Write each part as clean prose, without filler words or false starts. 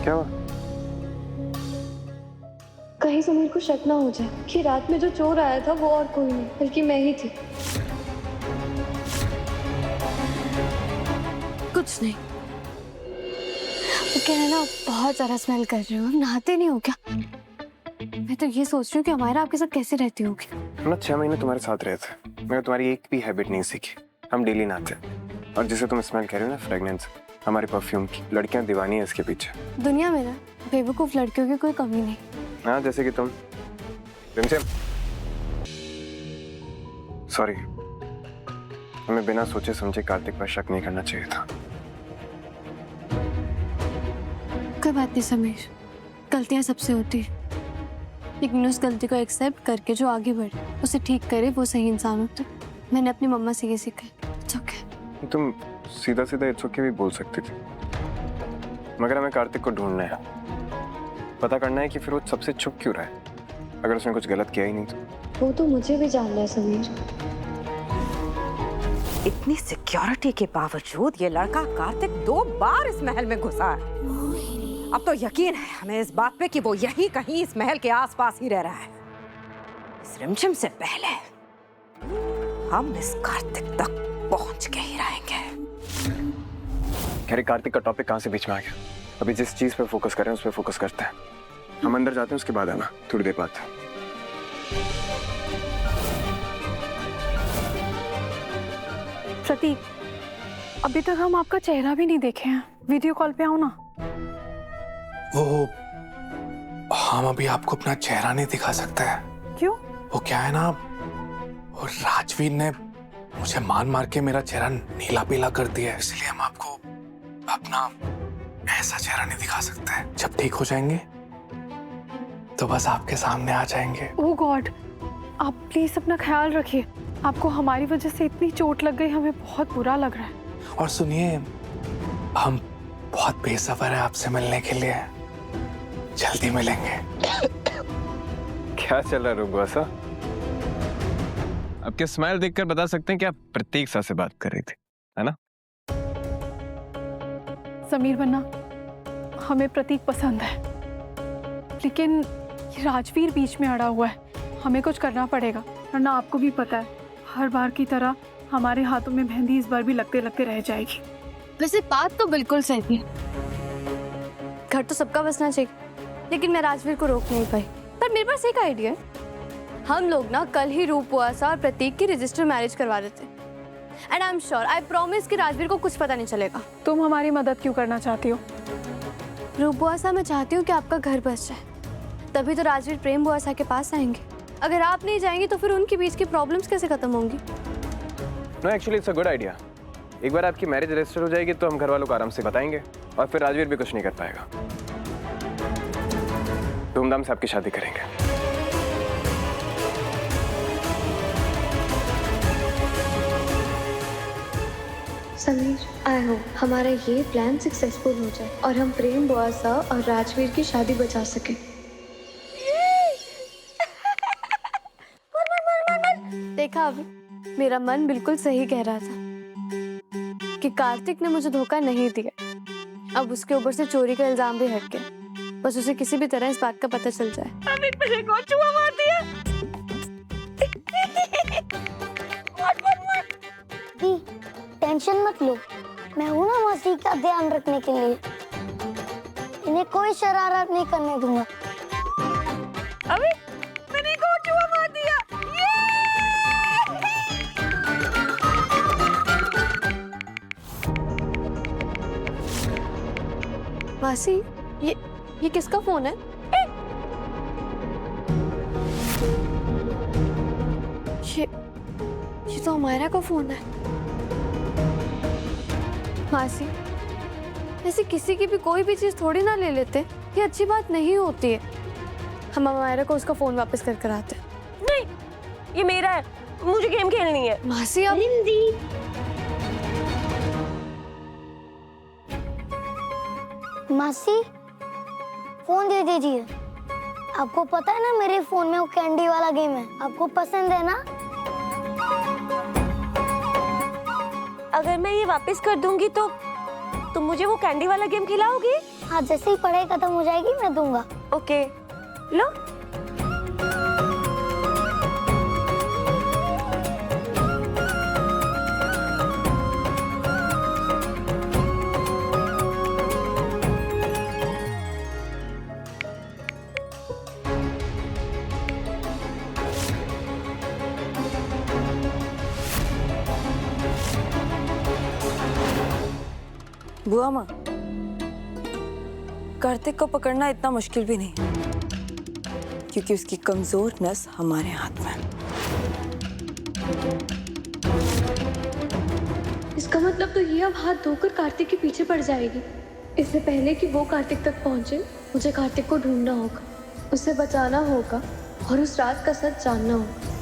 क्या हुआ? कहीं समीर को शक ना हो जाए कि रात में जो चोर आया था वो और कोई नहीं बल्कि मैं ही थी। कुछ नहीं, वो कह रहे ना बहुत ज्यादा स्मेल कर रहे हो, नहाते नहीं हो क्या? मैं तो ये सोच रही हूँ कि हमारा आपके साथ कैसे रहती होगी। हम ना 6 महीने तुम्हारे साथ रहे थे, मैंने तुम्हारी एक भी हैबिट नहीं सीखी। हम डेली नहाते हैं। और जिसे तुम स्मेल कह रहे हो ना, फ्रेगनेंस, हमारे परफ्यूम की, लड़कियां दीवानी है इसके पीछे। दुनिया में ना बेवकूफ लड़कियों की कोई कमी नहीं। हाँ, जैसे कि तुम। रिमझिम, सॉरी, हमें बिना सोचे समझे कार्तिक पर शक नहीं करना चाहिए था। कोई बात नहीं समीर, गलतियां सबसे होती है, लेकिन उस गलती को एक्सेप्ट करके जो आगे बढ़े, उसे ठीक करे, वो सही इंसान होता है। मैंने अपनी मम्मा से ये सीखा है। It's okay. तुम सीधा सीधा इट्स ओके भी बोल सकती थी, मगर हमें कार्तिक को ढूंढना है, पता करना है कि फिर वो सबसे छुप क्यों रहा है, अगर उसने कुछ गलत किया ही नहीं तो। वो तो मुझे भी जानना है समीर। इतनी सिक्योरिटी के बावजूद ये लड़का कार्तिक 2 बार इस महल में घुसा है। अब तो यकीन है हमें इस बात पे कि वो यही कहीं इस महल के आसपास ही रह रहा है। इस रिमझिम से पहले हम इस कार्तिक तक पहुंच के ही रहेंगे। खैर, कार्तिक का टॉपिक कहाँ से बीच में आ गया? अभी जिस चीज पे फोकस कर रहे हैं उस पे फोकस करते हैं। हम अंदर जाते हैं, उसके बाद आना, थोड़ी देर बाद। प्रतीक, अभी तक हम आपका चेहरा भी नहीं देखे हैं। वीडियो कॉल पे आओ ना। वो हम अभी आपको अपना चेहरा नहीं दिखा सकते हैं। क्यों? वो क्या है ना, वो राजवीर ने मुझे मार के मेरा चेहरा नीला पीला कर दिया है, इसलिए हम आपको अपना ऐसा चेहरा नहीं दिखा सकते हैं। जब ठीक हो जाएंगे तो बस आपके सामने आ जाएंगे। ओह गॉड, आप प्लीज अपना ख्याल रखिए। आपको हमारी वजह से इतनी चोट लग गई, हमें बहुत बुरा लग रहा है। और सुनिए, हम बहुत बेसब्र हैं आपसे मिलने के लिए। जल्दी मिलेंगे। क्या चल रहा है रुबुआ सा? आपके स्माइल देखकर बता सकते हैं कि आप प्रतीक सा से बात कर रही थी, है ना? समीर बन्ना, हमें प्रतीक पसंद है, लेकिन ये राजवीर बीच में अड़ा हुआ है। हमें कुछ करना पड़ेगा, वरना आपको भी पता है हर बार की तरह हमारे हाथों में मेहंदी इस बार भी लगते लगते रह जाएगी। वैसे बात तो बिल्कुल सही है, घर तो सबका बसना चाहिए, लेकिन मैं राजवीर को रोक नहीं पाई। पर मेरे पास एक आइडिया है, हम लोग ना कल ही रूपवासा और प्रतीक की रजिस्टर मैरिज करवा देते हैं। And I am sure, I promise कि राजवीर को कुछ पता नहीं चलेगा। तुम हमारी मदद क्यों करना चाहती हो? रूपवासा, मैं चाहती हूँ कि आपका घर बस जाए, तभी तो राजवीर प्रेम बुआसा के पास आएंगे। अगर आप नहीं जाएंगी तो फिर उनके बीच की प्रॉब्लम्स कैसे खत्म होंगी? No, actually it's a good idea. एक बार आपकी मैरिज रजिस्टर हो जाएगी तो हम घर वालों को आराम से बताएंगे, और फिर राजवीर भी कुछ नहीं कर पाएगा। धूमधाम से आपकी शादी करेंगे। समीर, आई होप हमारा ये प्लान सक्सेसफुल हो जाए और हम प्रेम बुआसा और राजवीर की शादी बचा सकें। देखा, अभी मेरा मन बिल्कुल सही कह रहा था कि कार्तिक ने मुझे धोखा नहीं दिया। अब उसके ऊपर से चोरी का इल्जाम भी हट गया, बस उसे किसी भी तरह इस बात का पता चल जाए। मुझे को चूहा मार दिया। टेंशन मत लो, मैं हूं ना मासी का ध्यान रखने के लिए। इन्हें कोई शरारत नहीं करने दूंगा। अभी मैंने को चूहा मार दिया। मासी, ये किसका फोन है? ये तो हमारा का फोन है। मासी, ऐसे किसी की भी कोई भी चीज थोड़ी ना ले लेते, ये अच्छी बात नहीं होती है। हम हमारा को उसका फोन वापस कर कर आते। नहीं, ये मेरा है, मुझे गेम खेलनी है। मासी, अब मासी, फोन दे दीजिए। आपको पता है ना मेरे फोन में वो कैंडी वाला गेम है, आपको पसंद है ना? अगर मैं ये वापस कर दूंगी तो तुम मुझे वो कैंडी वाला गेम खिलाओगी? हाँ, जैसे ही पढ़ाई खत्म हो जाएगी मैं दूंगा। ओके, लो। बुआ माँ, कार्तिक को पकड़ना इतना मुश्किल भी नहीं, क्योंकि उसकी कमजोर नस हमारे हाथ में है। इसका मतलब तो ये अब हाथ धोकर कार्तिक के पीछे पड़ जाएगी। इससे पहले कि वो कार्तिक तक पहुंचे, मुझे कार्तिक को ढूंढना होगा, उसे बचाना होगा और उस रात का सच जानना होगा।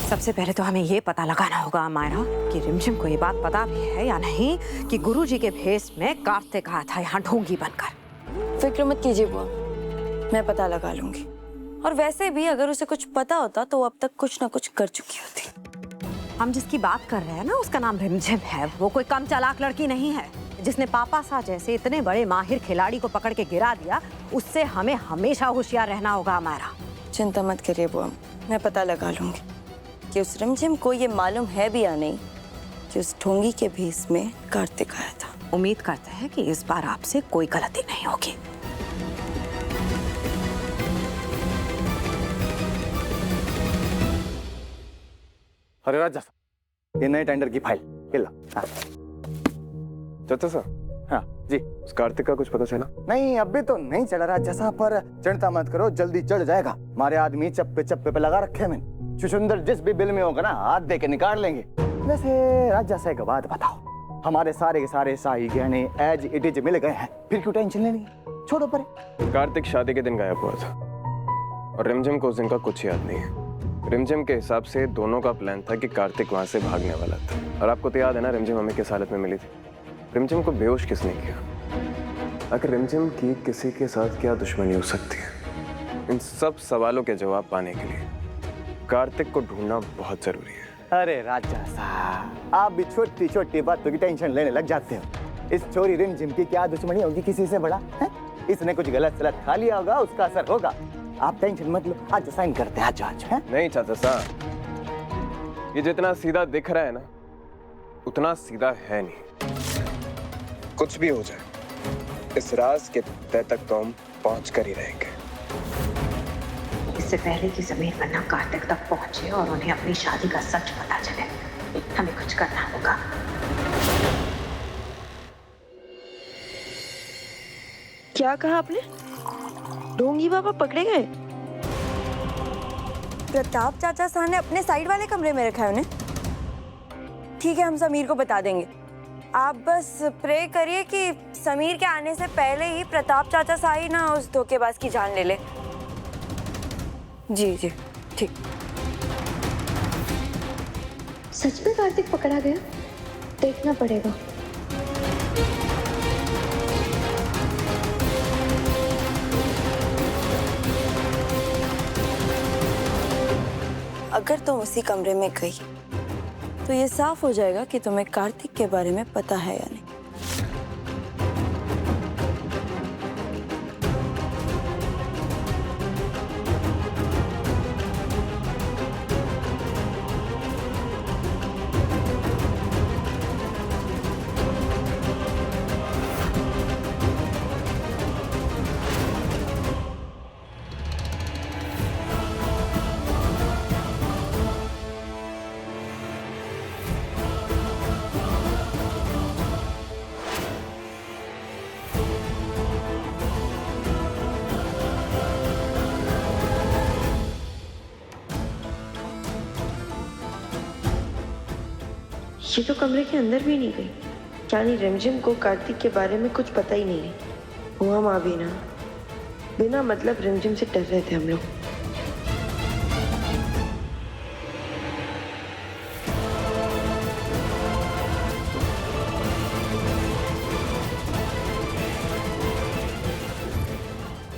सबसे पहले तो हमें ये पता लगाना होगा मायरा कि रिमझिम को ये बात पता भी है या नहीं कि गुरुजी के भेष में कार्तिक आया था यहाँ ढोंगी बनकर। फिक्र मत कीजिए बुआ, मैं पता लगा लूंगी। और वैसे भी अगर उसे कुछ पता होता तो वो अब तक कुछ ना कुछ कर चुकी होती। हम जिसकी बात कर रहे हैं ना, उसका नाम रिमझिम है। वो कोई कम चालाक लड़की नहीं है। जिसने पापा सा जैसे इतने बड़े माहिर खिलाड़ी को पकड़ के गिरा दिया, उससे हमें हमेशा होशियार रहना होगा मायरा। चिंता मत करिए बुआ, मैं पता लगा लूंगी कि उस रिमझिम को ये मालूम है भी या नहीं कि उस ढोंगी के भेष में कार्तिक आया था। उम्मीद करते हैं कि इस बार आपसे कोई गलती नहीं होगी। अरे राजा, ये नए टेंडर की फाइल ला। हाँ। चाचा साहब, हाँ जी। उस कार्तिक का कुछ पता चला? नहीं, अभी तो नहीं चला राजा साहब, पर चिंता मत करो, जल्दी चढ़ जाएगा। हमारे आदमी चप्पे चप्पे पे लगा रखे हैं मैंने। चुचुंदर जिस भी बिल में होगा ना, हाथ दे के निकाल लेंगे। वैसे राजा साहब, एक बात बताओ, हमारे सारे के सारे शाही गहने एज इट इज मिल गए हैं, फिर क्यों टेंशन लेनी? छोड़ो परे। कार्तिक शादी के दिन गायब हुआ था और रिमझिम को उस दिन का कुछ याद नहीं है। रिमझिम के हिसाब से दोनों का प्लान था कि कार्तिक वहां से भागने वाला था। और आपको तो याद है ना रिमझिम हमें किस हालत में मिली थी। रिमझिम को बेहोश किसने किया? आखिर रिमझिम की किसी के साथ क्या दुश्मनी हो सकती है? इन सब सवालों के जवाब पाने के लिए कार्तिक को ढूंढना बहुत जरूरी है। अरे राजा साहब, आप भी छोटी छोटी बातों की टेंशन लेने लग जाते हो। इस चोरी रिमझिम की क्या दुश्मनी होगी किसी से बड़ा है? इसने कुछ गलत सलत खा लिया होगा, उसका असर होगा। आप टेंशन मत लो, आज साइन करते हैं। आज है? नहीं चाचा साहब, ये जितना सीधा दिख रहा है ना, उतना सीधा है नहीं। कुछ भी हो जाए, इस राज के तह तक तो हम पहुंच कर ही रहेंगे। इससे पहले कि समीर पन्ना कार्तिक तक पहुंचे और उन्हें अपनी शादी का सच पता चले, हमें कुछ करना होगा। क्या कहा आपने? ढोंगी बाबा पकड़े गए? प्रताप चाचा साहब ने अपने साइड वाले कमरे में रखा है उन्हें। ठीक है, हम समीर को बता देंगे। आप बस प्रे करिए कि समीर के आने से पहले ही प्रताप चाचा साहब ही ना उस धोखेबाज की जान ले ले। जी जी ठीक। सच में कार्तिक पकड़ा गया? देखना पड़ेगा। अगर तुम उसी कमरे में गई तो ये साफ हो जाएगा कि तुम्हें कार्तिक के बारे में पता है या नहीं। ये तो कमरे के अंदर भी नहीं गई, यानी रिमझिम को कार्तिक के बारे में कुछ पता ही नहीं है। हुआ माँ भी ना, बिना मतलब रिमझिम से डर रहे थे हम लोग।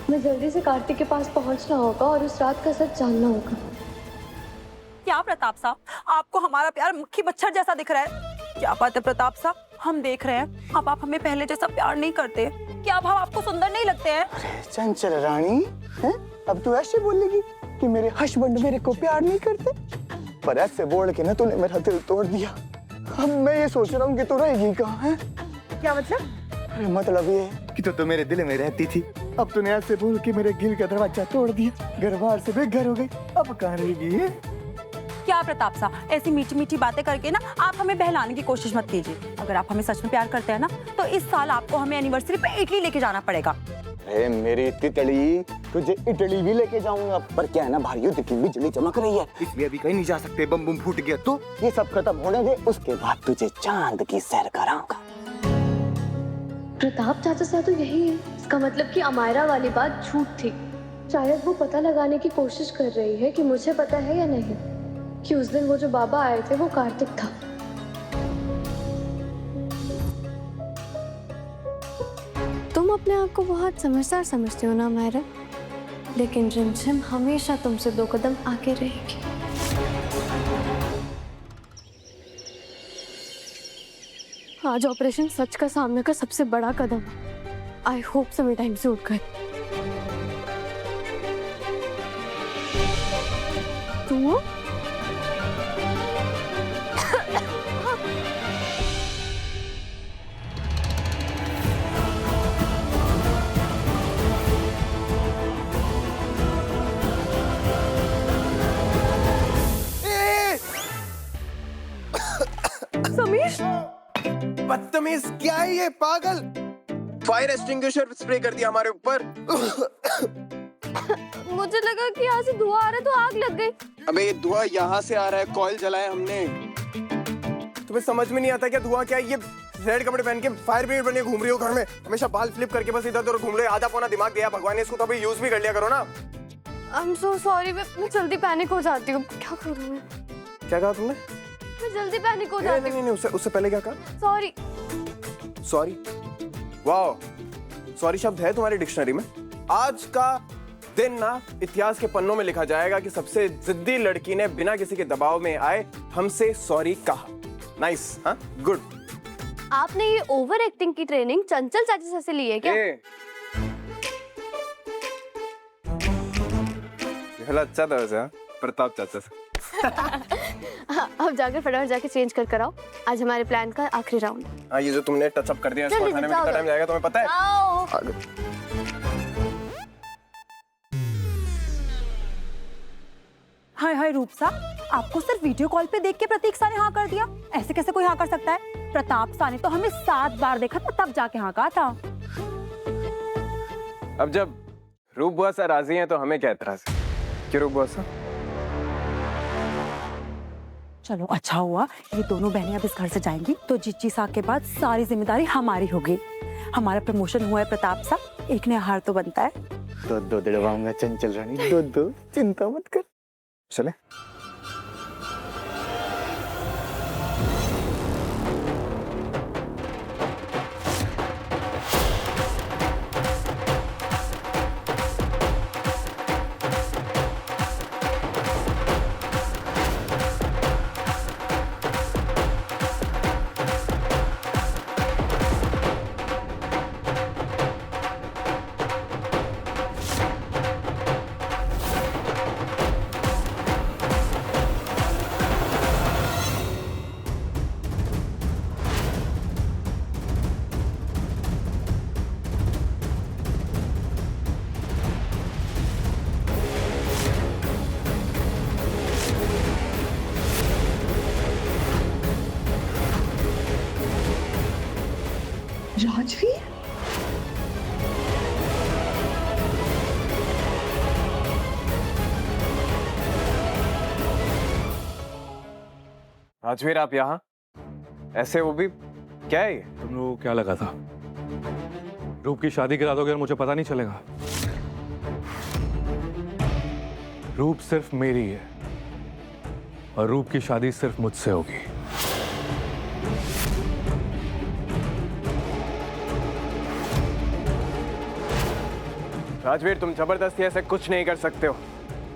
मैं जल्दी से कार्तिक के पास पहुंचना होगा और उस रात का सच जानना होगा। क्या प्रताप साहब, आपको हमारा प्यार मक्खी मच्छर जैसा दिख रहा है? क्या बात है प्रताप साहब, हम देख रहे हैं अब आप हमें पहले जैसा प्यार नहीं करते। क्या अब हम आपको सुंदर नहीं लगते हैं? अरे चंचल रानी, हैं? अब तू ऐसे बोलेगी कि मेरे हस्बैंड मेरे को प्यार नहीं करते? पर ऐसे बोल के ना तूने मेरा दिल तोड़ दिया। अब मैं ये सोच रहा हूँ कि तू रहेगी कहाँ है? क्या मतलब? अरे मतलब ये कि तो मेरे दिल में रहती थी, अब तूने ऐसे बोल के मेरे दिल का दरवाजा तोड़ दिया, घर बाहर से बेघर हो गई, अब कहाँ रहेगी? क्या प्रताप सा, ऐसी मीठी मीठी बातें करके ना आप हमें बहलाने की कोशिश मत कीजिए। अगर आप हमें सच में प्यार करते हैं ना तो इस साल आपको हमें एनिवर्सरी पे इटली लेके जाना पड़ेगा। अरे मेरी तितली, तुझे इटली भी लेके जाऊंगा। पर क्या है ना, बाहर युद्ध की बिजली चमक रही है, इसलिए अभी कहीं नहीं जा सकते। बम बम फूट गया तो ये सब खत्म होने दे, उसके बाद तुझे चांद की सैर कराऊंगा। प्रताप चाचा सा तो यही है। इसका मतलब कि अमायरा वाली बात झूठ थी। शायद वो पता लगाने की कोशिश कर रही है कि मुझे पता है या नहीं कि उस दिन वो जो बाबा आए थे वो कार्तिक था। तुम अपने आप को बहुत समझदार समझते हो ना मायरा, लेकिन रिमझिम हमेशा तुमसे 2 कदम आगे रहेगी। आज ऑपरेशन सच का सामने का सबसे बड़ा कदम। आई होप समी टाइम से उठ गए। तू बदतमीज, क्या है ये पागल? फायर एक्सटिंग्विशर स्प्रे कर दिया हमारे ऊपर। मुझे लगा कि यहाँ से धुआं आ रहा है तो आग लग गई। अबे ये धुआं यहाँ से आ रहा है, कॉइल जलाया हमने। तुम्हें समझ में नहीं आता क्या धुआं क्या है? ये रेड कपड़े पहन के फायर ब्रिगेड बन के घूम रही हो घर में, हमेशा बाल फ्लिप करके बस इधर उधर घूम रहे हो। आधा पौना दिमाग गया भगवान ने, इसको तो अभी यूज भी कर लिया करो ना। I'm so sorry, मैं जल्दी पैनिक हो जाती हूँ। क्या करूँ मैं? क्या कहा तुमने? मैं जल्दी पैनिक हो जाती हूँ। नहीं, उससे पहले क्या कहा? सॉरी। सॉरी? वाह, सॉरी शब्द है तुम्हारी डिक्शनरी में? आज का दिन ना इतिहास के पन्नों में लिखा जाएगा कि सबसे जिद्दी लड़की ने बिना किसी के दबाव में आए हमसे सॉरी कहा। नाइस, हाँ, गुड। आपने ये ओवर एक्टिंग की ट्रेनिंग चंचल चाचा से ली है क्या? अच्छा था वैसे, प्रताप चाचा से। अब जाकर फटाफट जाके चेंज कर आओ। आज हमारे प्लान का आखिरी राउंड। हाँ, ये जो तुमने टच अप कर दिया इसको उठाने में कितना टाइम जाएगा तुम्हें पता है? हाय हाय रूप सा, आपको सिर्फ वीडियो कॉल पे देख के प्रतीक सा ने हाँ कर दिया? ऐसे कैसे कोई हाँ कर सकता है? प्रताप सा ने तो हमें 7 बार देखा था तब जाके हाँ कहा था। अब जब रूप बुआ सा राजी हैं तो हमें क्या एतराज है? क्यों रूप बुआ सा? चलो अच्छा हुआ, ये दोनों बहनें अब इस घर से जाएंगी तो जीजी सा के बाद सारी जिम्मेदारी हमारी होगी। हमारा प्रमोशन हुआ है प्रताप सा, एक ने हार तो बनता है। दो दिलवाऊंगा चंचल रानी, दो, चिंता मत कर। चले? राजवीर? राजवीर आप यहाँ ऐसे, वो भी क्या है ये? तुम लोगों को क्या लगा था रूप की शादी करा दोगे और मुझे पता नहीं चलेगा? रूप सिर्फ मेरी है और रूप की शादी सिर्फ मुझसे होगी। राजवीर तुम जबरदस्ती ऐसे कुछ नहीं कर सकते हो।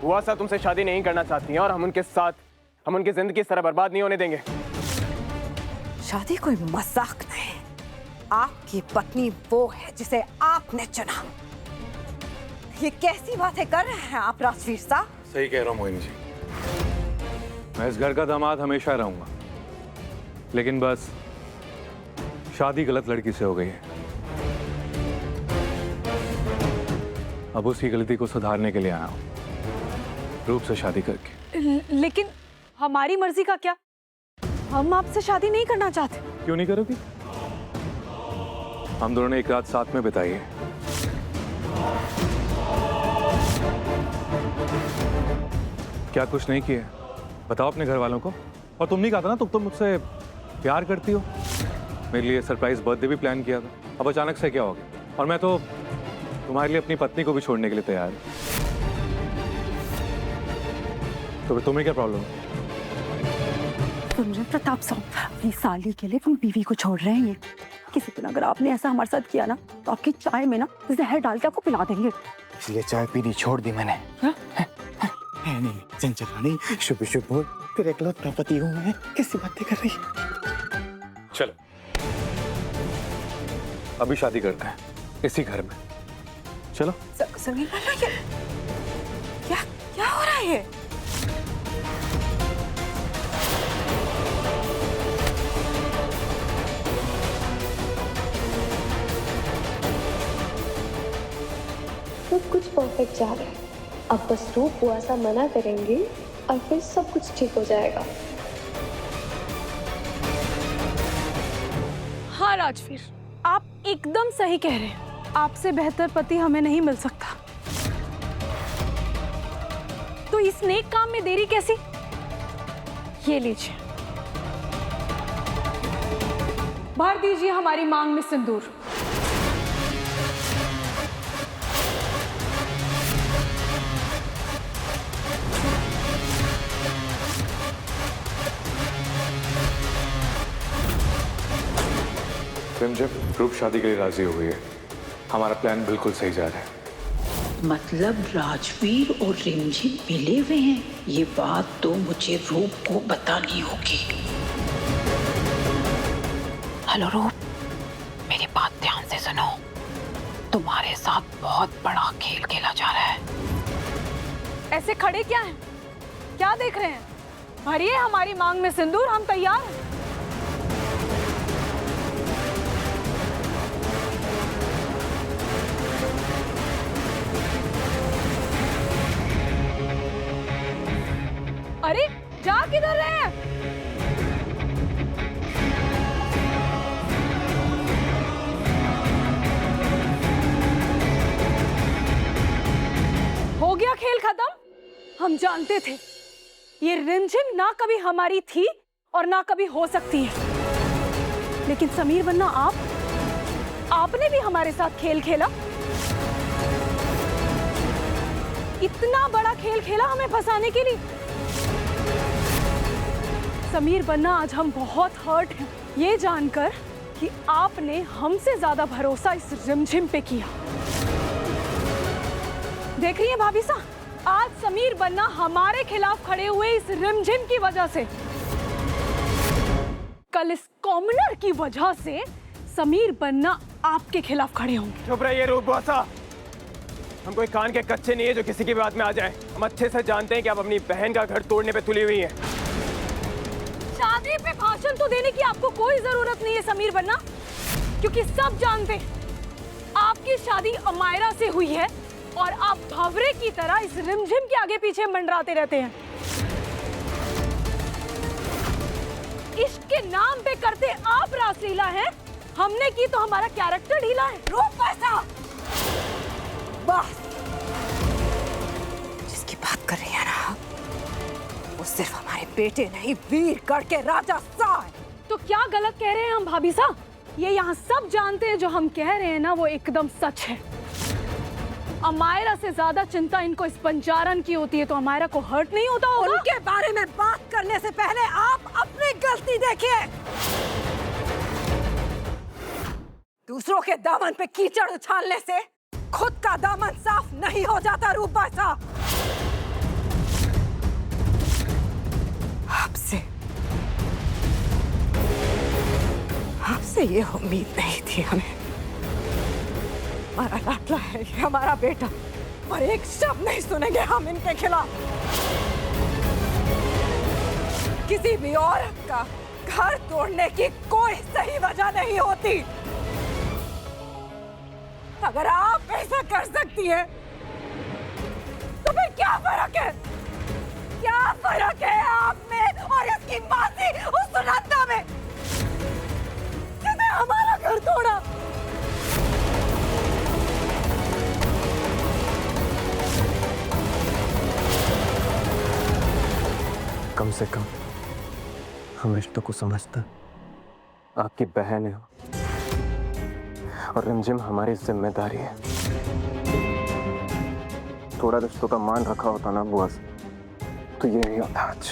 बुआ सा तुमसे शादी नहीं करना चाहती हैं और हम उनकी जिंदगी इस तरह बर्बाद नहीं होने देंगे। शादी कोई मजाक नहीं, आपकी पत्नी वो है जिसे आपने चुना। ये कैसी बातें कर रहे हैं आप राजवीर साहब? सही कह रहा हूँ मोहिनी जी, मैं इस घर का दामाद हमेशा रहूंगा, लेकिन बस शादी गलत लड़की से हो गई है। अब उसी गलती को सुधारने के लिए आया हूँ, रूप से शादी करके। लेकिन हमारी मर्जी का क्या? हम आपसे शादी नहीं करना चाहते। क्यों नहीं करोगी? हम दोनों ने एक रात साथ में बिताई है। क्या कुछ नहीं किया? बताओ अपने घर वालों को। और तुम नहीं कहा था ना, तुम तो मुझसे प्यार करती हो। मेरे लिए सरप्राइज बर्थडे भी प्लान किया था, अब अचानक से क्या हो गया? और मैं तो तुम्हारे लिए अपनी पत्नी को भी छोड़ने के लिए तैयार हूं। तो फिर तुम्हें क्या प्रॉब्लम है? सुन रहे प्रताप साहब, अपनी साली के लिए अपनी बीवी को छोड़ रहे हैं ये। किसी दिन अगर आपने ऐसा हमारे साथ किया ना, तो आपकी चाय में ना जहर डाल के आपको पिला देंगे। इसलिए चाय पीनी छोड़ दी मैंने। नहीं चंचल रानी, शुभ शुभ बोल, तेरे इकलौता पति हूँ मैं, कैसी बातें कर रही? चलो अभी शादी करते हैं इसी घर में, चलो। समीर बन्ना, ये क्या क्या हो रहा है? सब कुछ परफेक्ट जा रहा है। अब बस रूप हुआ सा मना करेंगे और फिर सब कुछ ठीक हो जाएगा। हाँ राजवीर, आप एकदम सही कह रहे हैं। आपसे बेहतर पति हमें नहीं मिल सकता। तो इस नेक काम में देरी कैसी? ये लीजिए, भर दीजिए हमारी मांग में सिंदूर। जब रूप शादी के लिए राजी हो गई है, हमारा प्लान बिल्कुल सही जा रहा है। मतलब राजवीर और रिमझिम मिले हुए हैं, ये बात तो मुझे रूप को बतानी होगी। हेलो रूप, मेरी बात ध्यान से सुनो। तुम्हारे साथ बहुत बड़ा खेल खेला जा रहा है। ऐसे खड़े क्या हैं? क्या देख रहे हैं? भरिए हमारी मांग में सिंदूर, हम तैयार हैं। अरे जा किधर रहे हैं? हो गया खेल खत्म। हम जानते थे ये रिमझिम ना कभी हमारी थी और ना कभी हो सकती है, लेकिन समीर बन्ना, आपने भी हमारे साथ खेल खेला। इतना बड़ा खेल खेला हमें फंसाने के लिए। समीर बन्ना, आज हम बहुत हर्ट हैं ये जानकर कि आपने हमसे ज्यादा भरोसा इस रिमझिम पे किया। देख रही हैं भाभी साहब, आज समीर बन्ना हमारे खिलाफ खड़े हुए इस रिमझिम की वजह से। कल इस कॉमनर की वजह से समीर बन्ना आपके खिलाफ खड़े होंगे। चुप रहिए रूप बॉसा, हम कोई कान के कच्चे नहीं है जो किसी की बात में आ जाए। हम अच्छे से जानते हैं कि आप अपनी बहन का घर तोड़ने पे तुली हुई हैं। शादी पे भाषण तो देने की आपको कोई जरूरत नहीं है समीर बन्ना, क्योंकि सब जानते हैं आपकी शादी अमायरा से हुई है और आप भंवरे की तरह इस रिमझिम के आगे पीछे मंडराते रहते हैं। इश्क के नाम पे करते आप रासलीला हैं, हमने की तो हमारा कैरेक्टर ढीला है। रूप पैसा, बस जिसकी बात कर रही है ना, वो सिर्फ हमारे बेटे नहीं, वीरगढ़ के राजा सा है। तो क्या गलत कह रहे हैं हम भाभी साहब? ये यहाँ सब जानते हैं जो हम कह रहे हैं ना वो एकदम सच है। अमायरा से ज्यादा चिंता इनको इस बंजारन की होती है, तो अमायरा को हर्ट नहीं होता होगा? उनके बारे में बात करने से पहले आप अपनी गलती देखिए। दूसरों के दामन पे कीचड़ उछालने से खुद का दामन साफ नहीं हो जाता। रूपा साहब, आपसे आपसे ये उम्मीद नहीं थी हमें। हमारा लाडला है ये, हमारा बेटा, और एक शब्द नहीं सुनेंगे हम इनके खिलाफ। किसी भी औरत का घर तोड़ने की कोई सही वजह नहीं होती। अगर आप ऐसा कर सकती हैं, तो फिर क्या फर्क है? क्या फर्क है आप में और इसकी मासी उस सुनंदा में, जिसने हमारा घर तोड़ा? कम से कम हम रिश्तों को समझता। आपकी बहन है और रिमझिम हमारी जिम्मेदारी है। थोड़ा रिश्तों का मान रखा होता ना बुआ से, तो ये नहीं होता आज।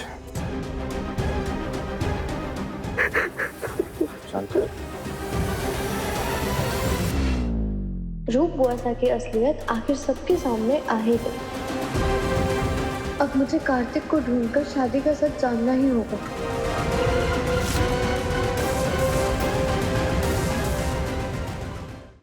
शांत हो। रूप बुआसा की असलियत आखिर सबके सामने आ ही गई। अब मुझे कार्तिक को ढूंढकर शादी का सच जानना ही होगा।